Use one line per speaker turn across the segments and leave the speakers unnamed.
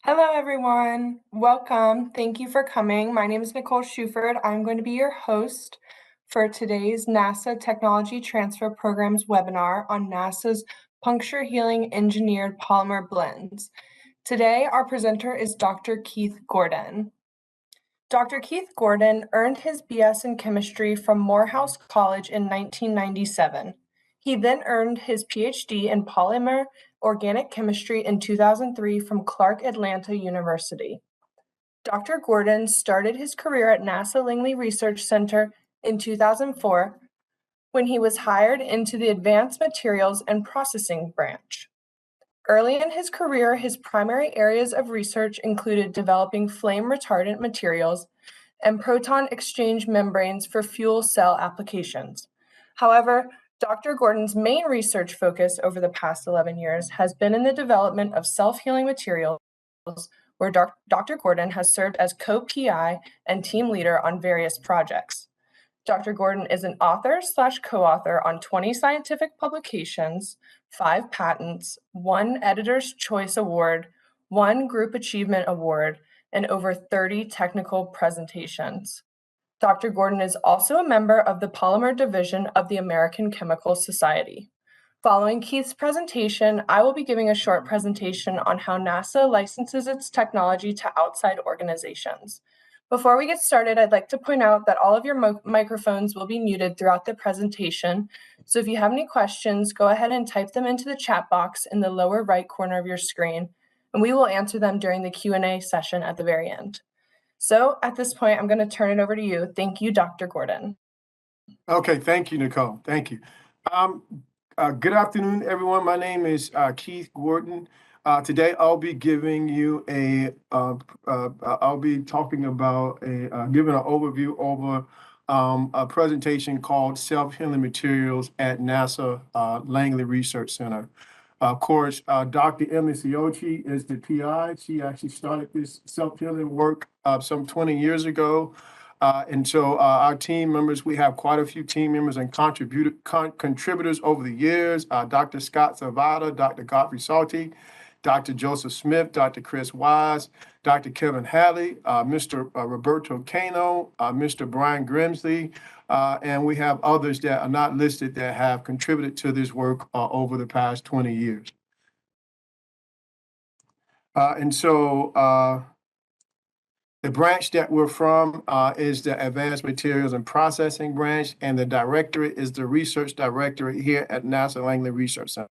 Hello, everyone. Welcome. Thank you for coming. My name is Nicole Shuford. I'm going to be your host for today's NASA Technology Transfer Programs webinar on NASA's puncture-healing engineered polymer blends. Today, our presenter is Dr. Keith Gordon. Dr. Keith Gordon earned his BS in chemistry from Morehouse College in 1997. He then earned his PhD in polymer organic chemistry in 2003 from Clark Atlanta University. Dr. Gordon started his career at NASA Langley Research Center in 2004 when he was hired into the Advanced Materials and Processing branch. Early in his career, his primary areas of research included developing flame retardant materials and proton exchange membranes for fuel cell applications. However, Dr. Gordon's main research focus over the past 11 years has been in the development of self-healing materials, where Dr. Gordon has served as co-PI and team leader on various projects. Dr. Gordon is an author/co-author on 20 scientific publications, 5 patents, 1 Editor's Choice Award, 1 Group Achievement Award, and over 30 technical presentations. Dr. Gordon is also a member of the Polymer Division of the American Chemical Society. Following Keith's presentation, I will be giving a short presentation on how NASA licenses its technology to outside organizations. Before we get started, I'd like to point out that all of your microphones will be muted throughout the presentation. So if you have any questions, go ahead and type them into the chat box in the lower right corner of your screen, and we will answer them during the Q&A session at the very end. So at this point, I'm going to turn it over to you. Thank you, Dr. Gordon.
Okay, thank you, Nicole. Thank you. Good afternoon, everyone. My name is Keith Gordon. Today, I'll be giving you I'll be talking about giving an overview over a presentation called Self-Healing Materials at NASA Langley Research Center. Of course, Dr. Emily Siochi is the PI. She actually started this self-healing work some 20 years ago. And so our team members, we have quite a few team members and contributors over the years. Dr. Scott Zavada, Dr. Godfrey Salty, Dr. Joseph Smith, Dr. Chris Wise, Dr. Kevin Halley, Mr. Roberto Cano, Mr. Brian Grimsley, and we have others that are not listed that have contributed to this work over the past 20 years. The branch that we're from is the Advanced Materials and Processing branch, and the directorate is the Research Directorate here at NASA Langley Research Center.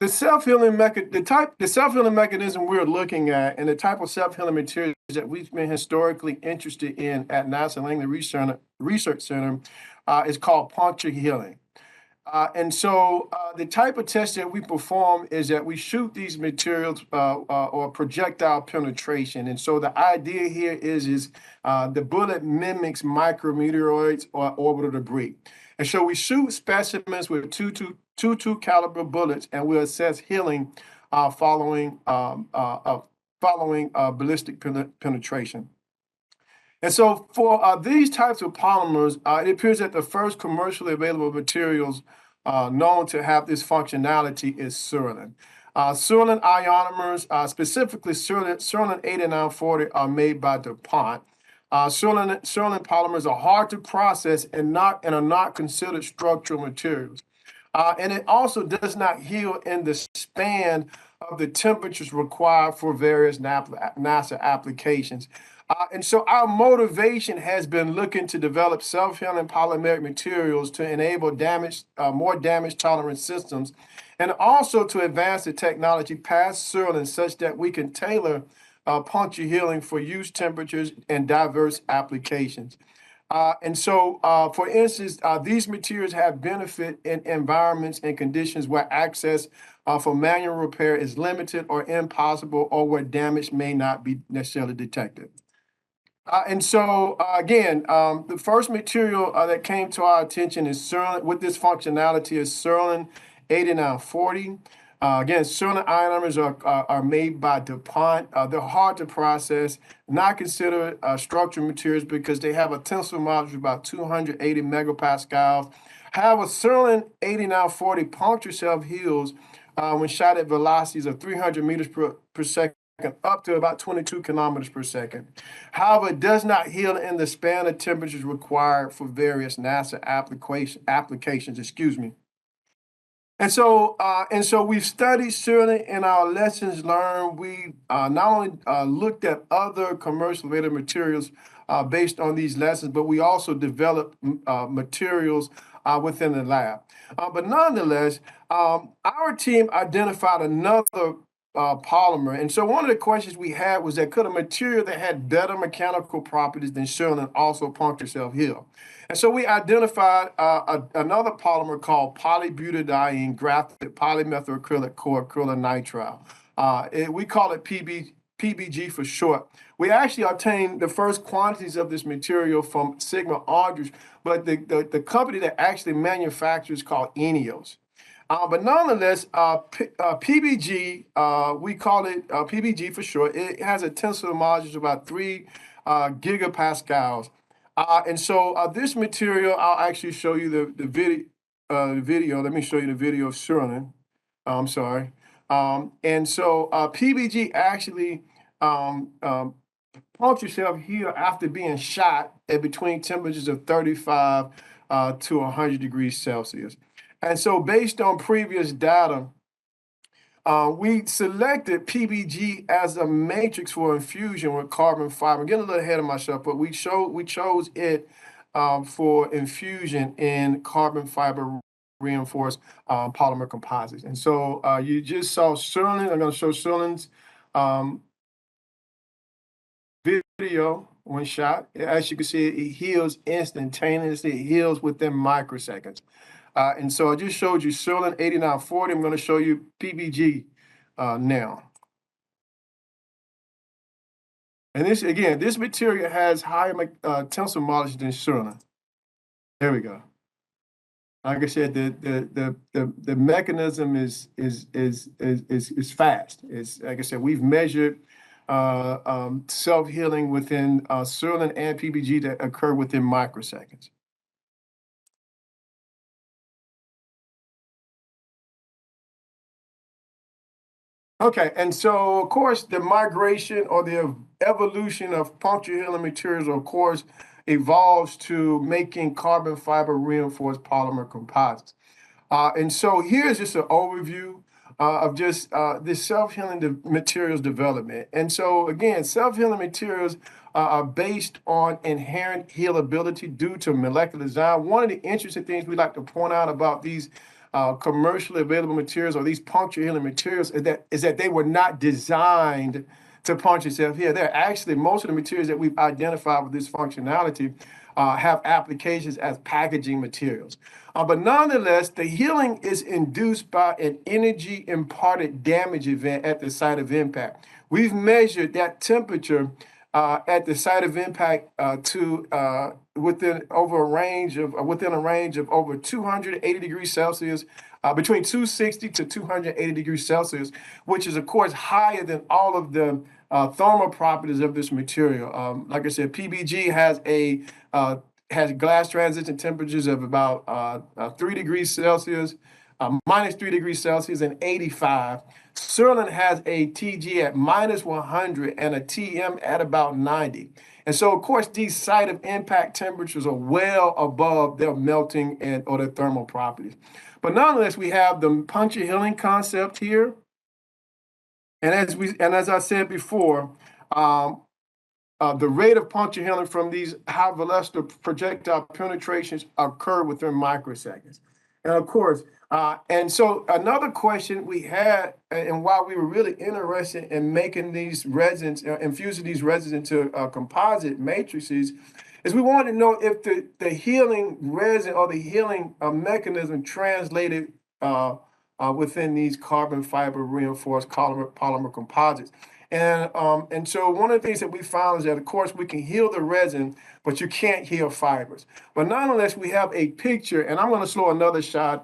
The self-healing mechanism we're looking at, and the type of self-healing materials that we've been historically interested in at NASA Langley Research Center is called puncture-healing. The type of test that we perform is that we shoot these materials or projectile penetration. And so the idea here is the bullet mimics micrometeoroids or orbital debris. And so we shoot specimens with .22 caliber bullets, and we assess healing following ballistic penetration. And so for these types of polymers, it appears that the first commercially available materials known to have this functionality is Surlyn. Surlyn ionomers, specifically Surlyn 8940, are made by DuPont. Surlyn polymers are hard to process and are not considered structural materials. And it also does not heal in the span of the temperatures required for various NASA applications. And so our motivation has been looking to develop self-healing polymeric materials to enable more damage-tolerant systems, and also to advance the technology past Surlyn such that we can tailor puncture healing for use temperatures and diverse applications. For instance, these materials have benefit in environments and conditions where access for manual repair is limited or impossible, or where damage may not be necessarily detected. The first material that came to our attention is Surlyn with this functionality is Surlyn 8940. Surlyn ionomers are made by DuPont. They're hard to process, not considered structural materials because they have a tensile modulus of about 280 megapascals. However, Surlyn 8940 puncture self-heals when shot at velocities of 300 meters per second up to about 22 kilometers per second. However, it does not heal in the span of temperatures required for various NASA applications, excuse me. And so we've studied certainly in our lessons learned. We not only looked at other commercial available materials based on these lessons, but we also developed materials within the lab. But nonetheless, our team identified another polymer. And so one of the questions we had was that could a material that had better mechanical properties than Sherlin also puncture self-heal? And so we identified another polymer called polybutadiene grafted polymethylacrylic core acrylonitrile. We call it PBG for short. We actually obtained the first quantities of this material from Sigma Aldrich, but the company that actually manufactures called Eneos. But nonetheless, PBG, we call it PBG for short. It has a tensile modulus of about 3 gigapascals. And so this material, I'll actually show you the video. Let me show you the video of Sherlin. I'm sorry. And so PBG actually puncture self-heal after being shot at between temperatures of 35 to 100 degrees Celsius. And so based on previous data, we selected PBG as a matrix for infusion with carbon fiber. I'm getting a little ahead of myself, but we chose it for infusion in carbon fiber reinforced polymer composites. And so you just saw Sherlin. I'm going to show Sherlin's video when shot. As you can see, it heals instantaneously. It heals within microseconds. And so I just showed you Sherlin 8940. I'm going to show you PBG now. And this, again, this material has higher tensile modulus than Sherlin. There we go. Like I said, the mechanism is fast. It's like I said, we've measured self-healing within Sherlin and PBG that occur within microseconds. Okay, and so of course the migration or the evolution of puncture healing materials, of course, evolves to making carbon fiber reinforced polymer composites. And so here's just an overview of just this self-healing materials development. And so again, self-healing materials are based on inherent healability due to molecular design. One of the interesting things we like to point out about these commercially available materials or these puncture healing materials is that they were not designed to puncture self-heal. They're actually, most of the materials that we've identified with this functionality have applications as packaging materials. But nonetheless, the healing is induced by an energy imparted damage event at the site of impact. We've measured that temperature at the site of impact to within a range of over 280 degrees Celsius, between 260 to 280 degrees Celsius, which is of course higher than all of the thermal properties of this material. Like I said, PBG has glass transition temperatures of about 3 degrees Celsius, minus 3 degrees Celsius, and 85. Sherlin has a TG at minus 100 and a TM at about 90. And so, of course, these site of impact temperatures are well above their melting or their thermal properties. But nonetheless, we have the puncture healing concept here. And as I said before, the rate of puncture healing from these high velocity projectile penetrations occur within microseconds. And of course, and so another question we had, and why we were really interested in making these resins, infusing these resins into composite matrices, is we wanted to know if the healing resin or the healing mechanism translated within these carbon fiber reinforced polymer composites. And so one of the things that we found is that, of course, we can heal the resin, but you can't heal fibers. But nonetheless, we have a picture, and I'm going to slow another slide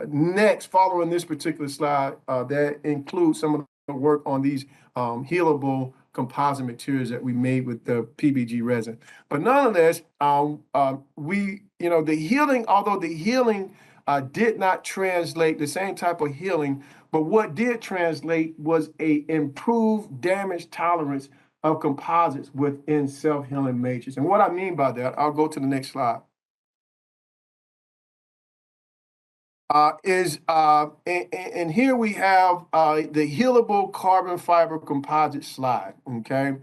next, following this particular slide that includes some of the work on these healable composite materials that we made with the PBG resin. But nonetheless, the healing, although the healing did not translate the same type of healing, but what did translate was a improved damage tolerance of composites within self-healing matrix. And what I mean by that, I'll go to the next slide. And here we have the healable carbon fiber composite slide, okay?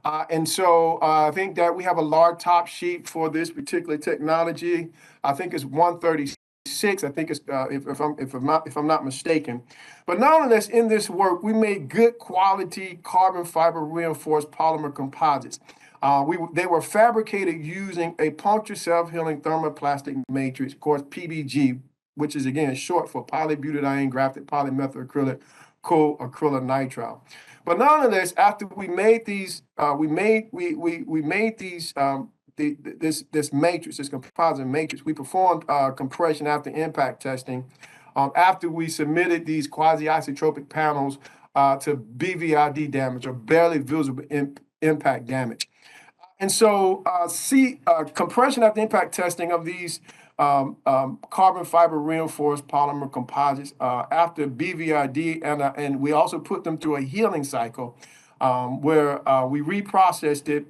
And so I think that we have a large top sheet for this particular technology. I think it's 136. I think it's if I'm not mistaken. But nonetheless, in this work, we made good quality carbon fiber reinforced polymer composites. They were fabricated using a puncture self-healing thermoplastic matrix, of course, PBG, which is again short for polybutadiene grafted polymethyl co-acrylonitrile. But nonetheless, after we made these, we made these this matrix, this composite matrix. We performed compression after impact testing. After we submitted these quasi-isotropic panels to BVID damage or barely visible impact damage. And so, compression after impact testing of these carbon fiber reinforced polymer composites after BVID, and we also put them through a healing cycle where we reprocessed it.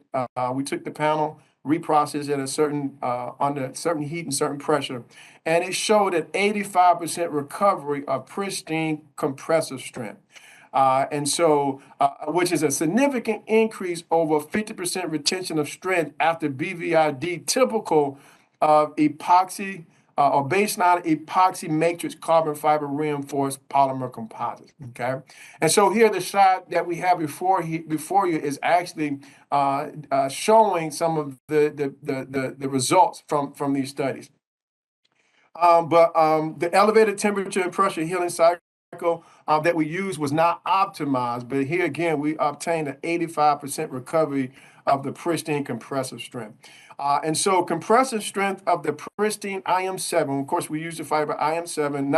We took the panel, reprocessed it at a certain under certain heat and certain pressure, and it showed an 85% recovery of pristine compressive strength. Which is a significant increase over 50% retention of strength after BVID, typical of epoxy or baseline epoxy matrix carbon fiber reinforced polymer composites. Okay, and so here the slide that we have before you is actually showing some of the results from these studies. The elevated temperature and pressure healing cycle that we used was not optimized, but here again, we obtained an 85% recovery of the pristine compressive strength. And so compressive strength of the pristine IM7, of course, we used the fiber IM7,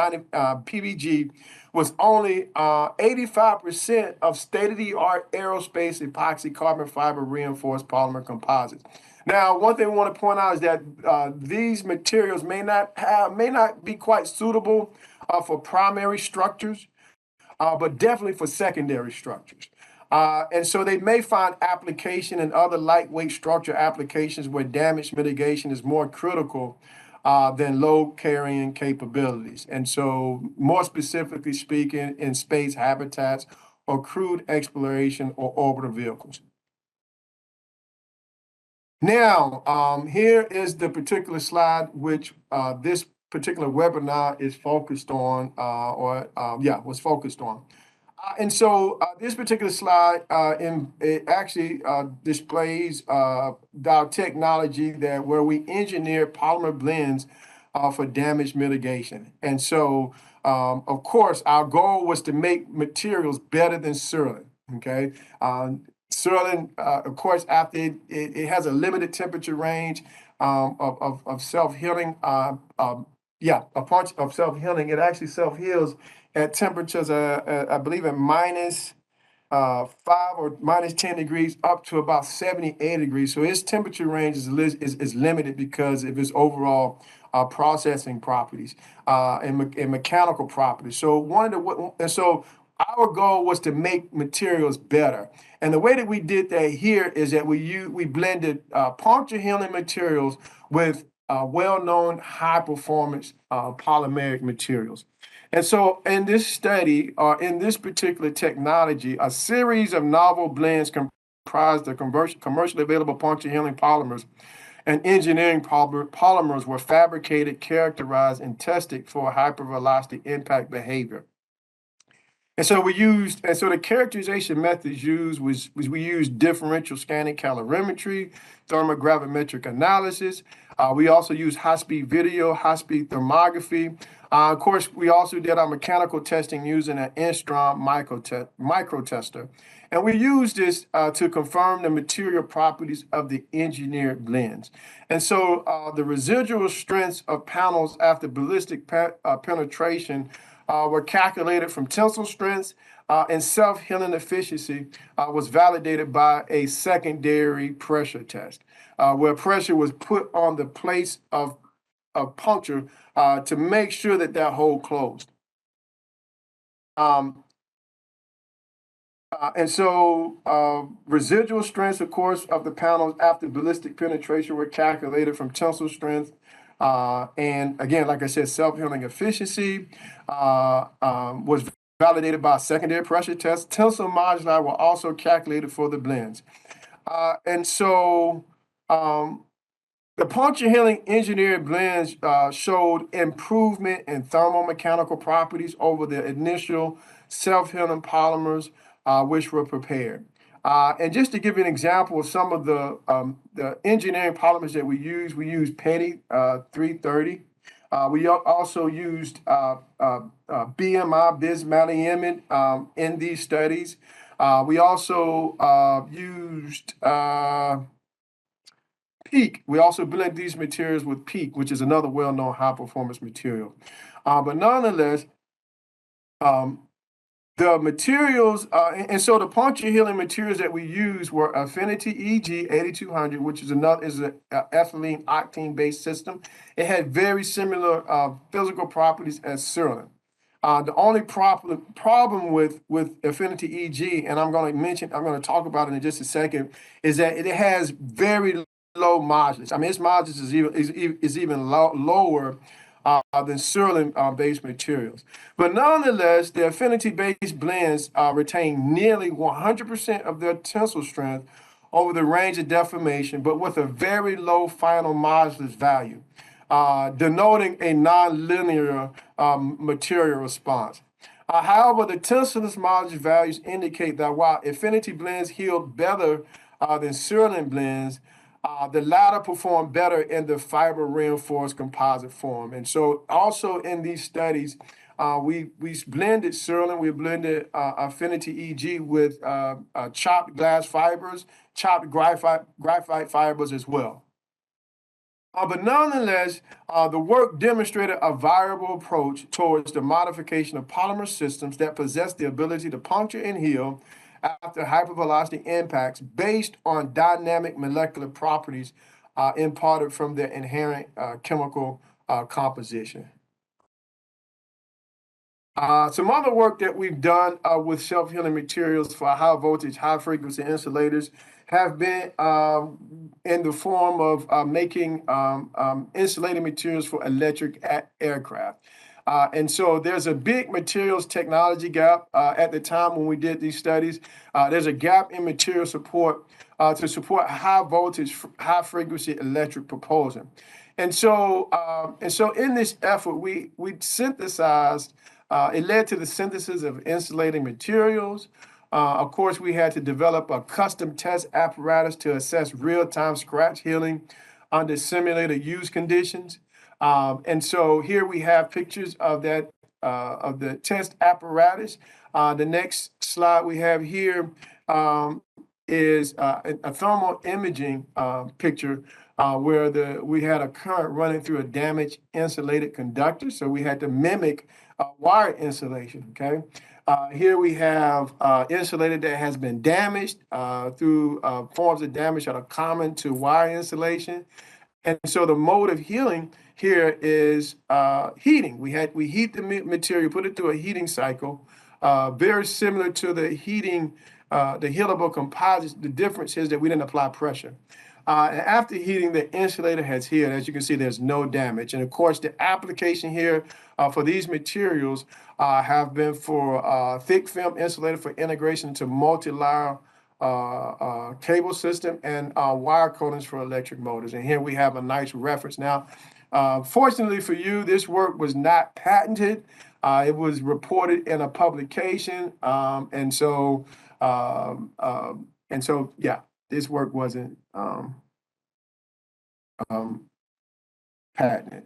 PVG, was only 85% of state-of-the-art aerospace epoxy carbon fiber reinforced polymer composites. Now, one thing we want to point out is that these materials may not be quite suitable for primary structures, but definitely for secondary structures. And so they may find application in other lightweight structure applications where damage mitigation is more critical than load carrying capabilities. And so more specifically speaking, in space habitats or crewed exploration or orbital vehicles. Now, here is the particular slide which this particular webinar is focused on, was focused on. And so this particular slide, it actually displays our technology where we engineer polymer blends for damage mitigation. And so, of course, our goal was to make materials better than Surlyn, okay? Surlyn, of course, after it has a limited temperature range of self-healing. A part of self-healing, it actually self-heals at temperatures, I believe at -5 or -10 degrees up to about 78 degrees. So its temperature range is limited because of its overall processing properties and mechanical properties. So our goal was to make materials better. And the way that we did that here is that we blended puncture healing materials with well-known high-performance polymeric materials. And so in this study, or in this particular technology, a series of novel blends comprised of commercially available puncture healing polymers and engineering polymers were fabricated, characterized, and tested for hypervelocity impact behavior. And so the characterization methods used was we used differential scanning calorimetry, thermogravimetric analysis. We also used high-speed video, high-speed thermography. Of course, we also did our mechanical testing using an Instron microtester. And we used this to confirm the material properties of the engineered blends. And so the residual strengths of panels after ballistic penetration were calculated from tensile strengths, and self-healing efficiency was validated by a secondary pressure test, where pressure was put on the place of puncture to make sure that that hole closed. And so residual strengths, of course, of the panels after ballistic penetration were calculated from tensile strength. And again, like I said, self-healing efficiency was validated by a secondary pressure test. Tensile moduli were also calculated for the blends. And so the puncture-healing engineered blends showed improvement in thermomechanical properties over the initial self-healing polymers which were prepared. And just to give you an example of some of the engineering polymers that we used Petty 330. We also used BMI, bismuth in these studies. We also used PEAK. We also blend these materials with PEAK, which is another well-known high-performance material. But nonetheless, the materials, and so the puncture healing materials that we use were Affinity EG 8200, which is an ethylene octane based system. It had very similar physical properties as Serlin. The only problem with Affinity EG, and I'm going to talk about it in just a second, is that it has very low modulus. I mean, its modulus is even lower than Serlin-based materials. But nonetheless, the affinity-based blends retain nearly 100% of their tensile strength over the range of deformation, but with a very low final modulus value, denoting a nonlinear material response. However, the tensiless modulus values indicate that while affinity blends healed better than Serlin blends, the latter perform better in the fiber reinforced composite form. And so also in these studies, we blended Serlin, we blended Affinity EG with chopped glass fibers, chopped graphite fibers as well. But nonetheless, the work demonstrated a viable approach towards the modification of polymer systems that possess the ability to puncture and heal after hypervelocity impacts based on dynamic molecular properties imparted from their inherent chemical composition. Some other work that we've done with self-healing materials for high voltage, high frequency insulators have been in the form of making insulating materials for electric aircraft. And so there's a big materials technology gap at the time when we did these studies. There's a gap in material support to support high voltage, high frequency electric propulsion. And so in this effort, we synthesized, it led to the synthesis of insulating materials. Of course, we had to develop a custom test apparatus to assess real-time scratch healing under simulated use conditions. And so here we have pictures of that of the test apparatus. The next slide we have here is a thermal imaging picture where we had a current running through a damaged insulated conductor. So we had to mimic wire insulation. Okay. Here we have insulated that has been damaged through forms of damage that are common to wire insulation. And so the mode of healing here is heating. We heat the material, put it through a heating cycle, very similar to the heating, the Healable composites. The difference is that we didn't apply pressure. And after heating, the insulator has healed. As you can see, there's no damage. And of course, the application here for these materials have been for thick film insulator for integration into multi-layer cable system and wire coatings for electric motors. And here we have a nice reference. Now, fortunately for you, this work was not patented. It was reported in a publication. And so, yeah, this work wasn't patented.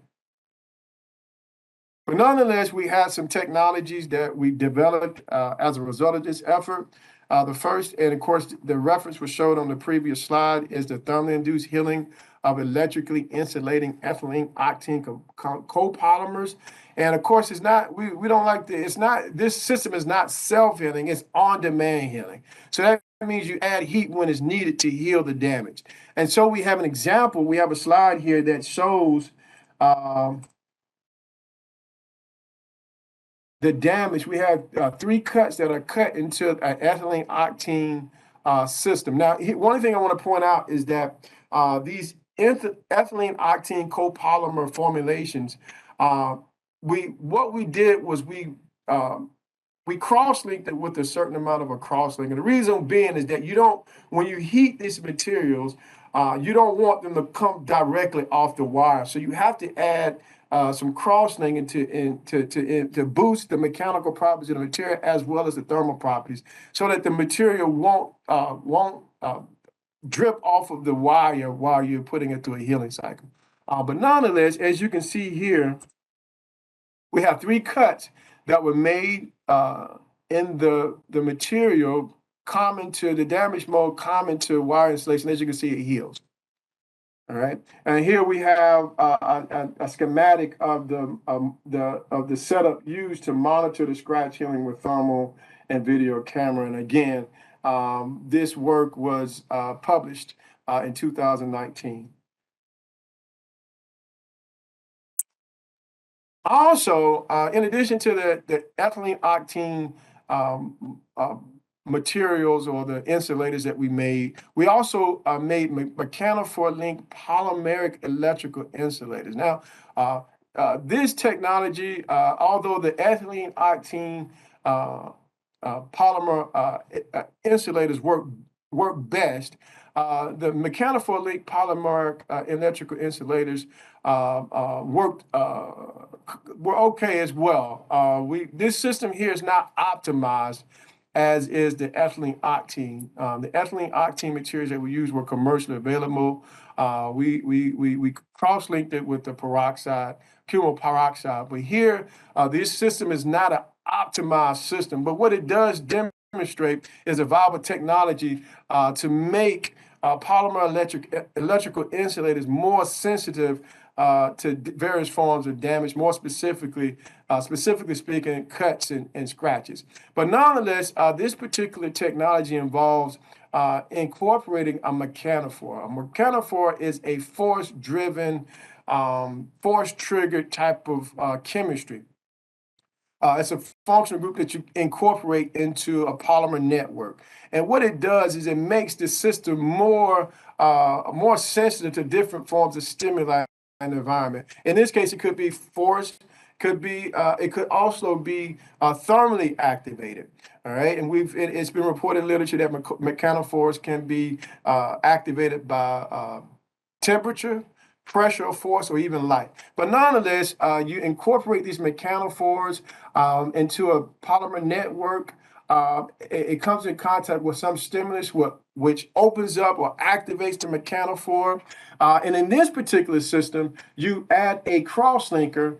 But nonetheless, we had some technologies that we developed as a result of this effort. The first, and of course, the reference was showed on the previous slide, is the thermally induced healing of electrically insulating ethylene octane copolymers. And of course, it's not, we don't like this system is not self-healing, it's on-demand healing. So that means you add heat when it's needed to heal the damage. And so we have an example, we have a slide here that shows the damage, we have 3 cuts that are cut into an ethylene octane system. Now, one thing I want to point out is that these ethylene octane copolymer formulations, what we did was we cross-linked it with a certain amount of a cross-link. And the reason being is that when you heat these materials, you don't want them to come directly off the wire. So you have to add some cross-linking to boost the mechanical properties of the material as well as the thermal properties, so that the material won't drip off of the wire while you're putting it through a healing cycle. But nonetheless, as you can see here, we have 3 cuts that were made in the material common to the damage mode, common to wire insulation. As you can see, it heals. All right, and here we have a schematic of the setup used to monitor the scratch healing with thermal and video camera. And again, this work was published in 2019. Also, in addition to the ethylene octane materials or the insulators that we made, we also made mechanophore-linked polymeric electrical insulators. Now, this technology, although the ethylene octane polymer insulators work best, the mechanophore-linked polymeric electrical insulators were okay as well. This system here is not optimized as is the ethylene octane. The ethylene octane materials that we used were commercially available. We cross-linked it with the peroxide, cumul peroxide. But here, this system is not an optimized system. But what it does demonstrate is a viable technology to make polymer electrical insulators more sensitive to various forms of damage, more specifically speaking, cuts and scratches. But nonetheless, this particular technology involves incorporating a mechanophore. A mechanophore is a force-driven, force-triggered type of chemistry. It's a functional group that you incorporate into a polymer network. And what it does is it makes the system more sensitive to different forms of stimuli in the environment. In this case, it could be force, it could also be thermally activated. All right, and it's been reported in literature that mechanophores can be activated by temperature, pressure, or force, or even light. But nonetheless, you incorporate these mechanophores into a polymer network. It comes in contact with some stimulus, which opens up or activates the mechanophore. And in this particular system, you add a cross-linker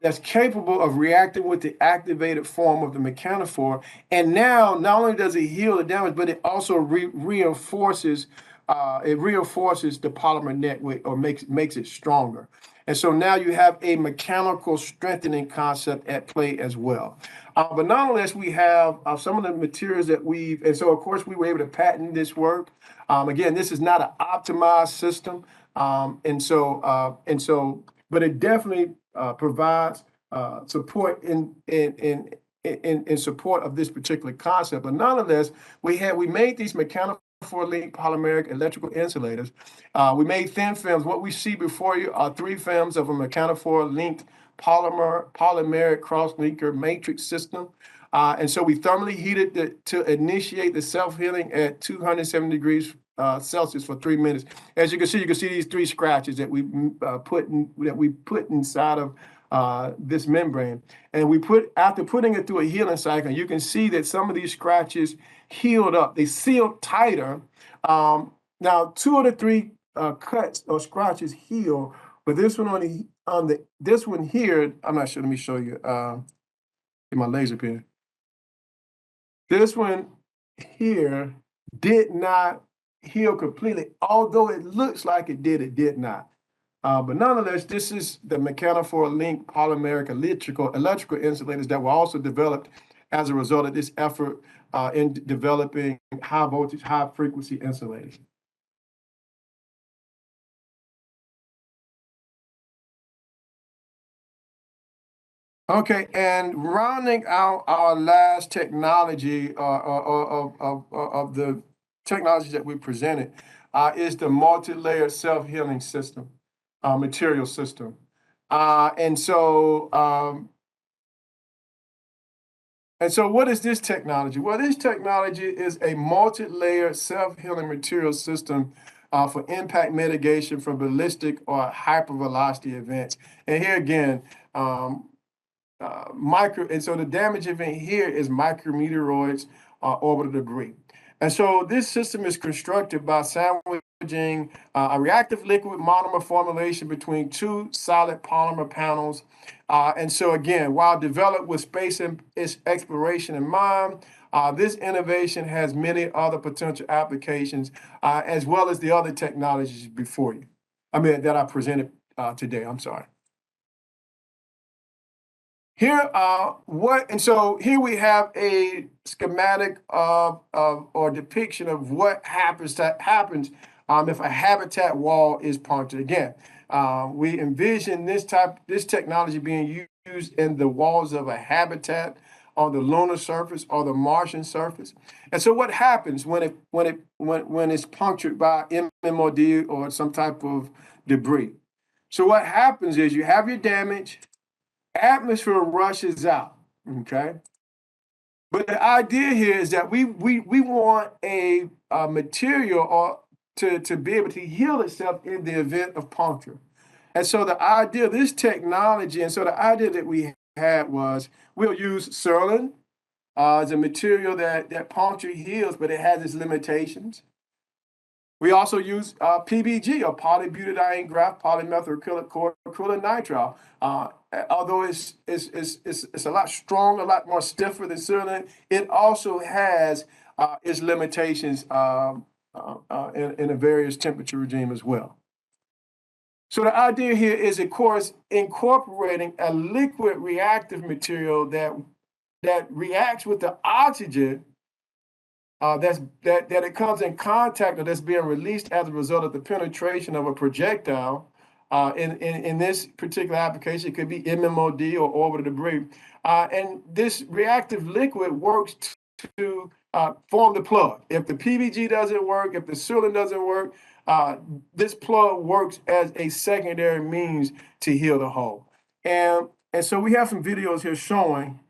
that's capable of reacting with the activated form of the mechanophore. And now, not only does it heal the damage, but it also reinforces the polymer network or makes it stronger. And so now you have a mechanical strengthening concept at play as well. But nonetheless, we have some of the materials that and so of course we were able to patent this work. Again, this is not an optimized system. But it definitely provides support in support of this particular concept. But nonetheless, we made these mechanophore-linked polymeric electrical insulators. We made thin films. What we see before you are 3 films of a mechanophore-linked polymeric cross-linker matrix system. And so we thermally heated to initiate the self-healing at 270 degrees Celsius for 3 minutes. As you can see these 3 scratches that we put inside of this membrane. And after putting it through a healing cycle, you can see that some of these scratches healed up. They sealed tighter. Now, 2 of the 3 cuts or scratches heal, but this one this one here, I'm not sure. Let me show you. In my laser pen. This one here did not heal completely, although it looks like it did not. But nonetheless, this is the mechanophore-linked polymeric electrical insulators that were also developed as a result of this effort in developing high voltage, high frequency insulators. Okay, and rounding out our last technology of the technologies that we presented is the multi-layer self-healing system, material system. And so what is this technology? Well, this technology is a multi-layer self-healing material system for impact mitigation from ballistic or hypervelocity events. And here again, and so the damage event here is micrometeoroids orbital debris. And so this system is constructed by sandwiching a reactive liquid monomer formulation between two solid polymer panels. And so again, while developed with space and its exploration in mind, this innovation has many other potential applications, as well as the other technologies before you. That I presented today. I'm sorry. Here we have a schematic of or depiction of what happens if a habitat wall is punctured. Again, we envision this technology being used in the walls of a habitat on the lunar surface or the Martian surface. And so what happens when it's punctured by MMOD or some type of debris? So what happens is you have your damage, atmosphere rushes out, okay? But the idea here is that we want a material or to be able to heal itself in the event of puncture. And so the idea of this technology, and so the idea that we had was we'll use Surlyn as a material that puncture heals, but it has its limitations. We also use PBG, or polybutadiene graft polymethylacrylonitrile. Although it's a lot stronger, a lot more stiffer than Surlyn, it also has its limitations in a various temperature regime as well. So the idea here is, of course, incorporating a liquid reactive material that reacts with the oxygen that it comes in contact or that's being released as a result of the penetration of a projectile. In this particular application, it could be MMOD or orbital debris. And this reactive liquid works to form the plug. If the PVG doesn't work, if the Surlyn doesn't work, this plug works as a secondary means to heal the hole. And so we have some videos here showing,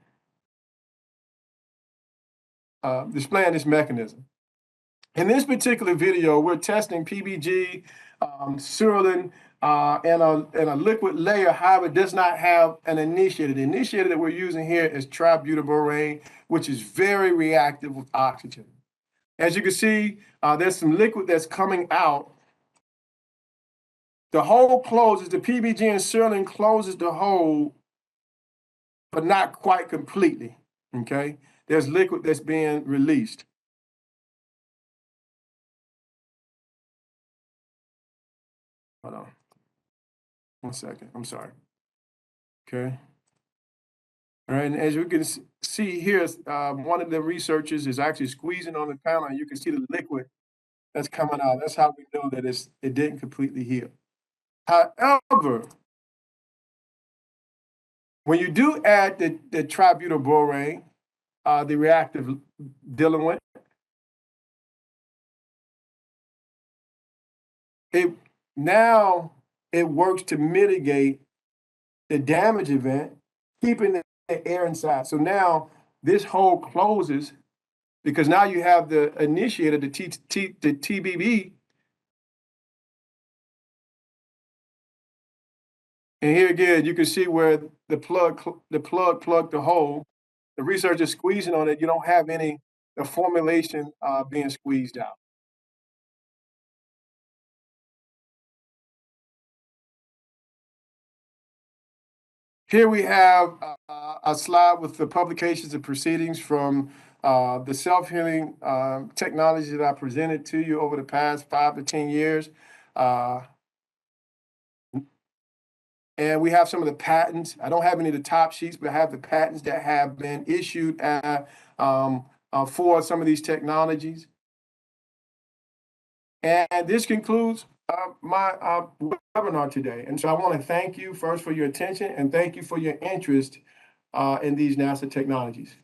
displaying this mechanism. In this particular video, we're testing PBG, Surlyn, and a liquid layer. However, it does not have an initiator. The initiator that we're using here is tributylborane, which is very reactive with oxygen. As you can see, there's some liquid that's coming out. The hole closes, the PBG and Surlyn closes the hole, but not quite completely, okay? There's liquid that's being released. Hold on. 1 second. I'm sorry. Okay. All right. And as you can see here, one of the researchers is actually squeezing on the panel, and you can see the liquid that's coming out. That's how we know that it didn't completely heal. However, when you do add the tributylborane, the reactive diluent, it works to mitigate the damage event, keeping the air inside. So now this hole closes because now you have the initiator, the TBB. And here again, you can see where the plug plugged the hole. The researcher is squeezing on it. You don't have the formulation being squeezed out. Here we have a slide with the publications and proceedings from the self-healing technology that I presented to you over the past 5 to 10 years. And we have some of the patents. I don't have any of the top sheets, but I have the patents that have been issued for some of these technologies. And this concludes my webinar today. And so I want to thank you first for your attention and thank you for your interest in these NASA technologies.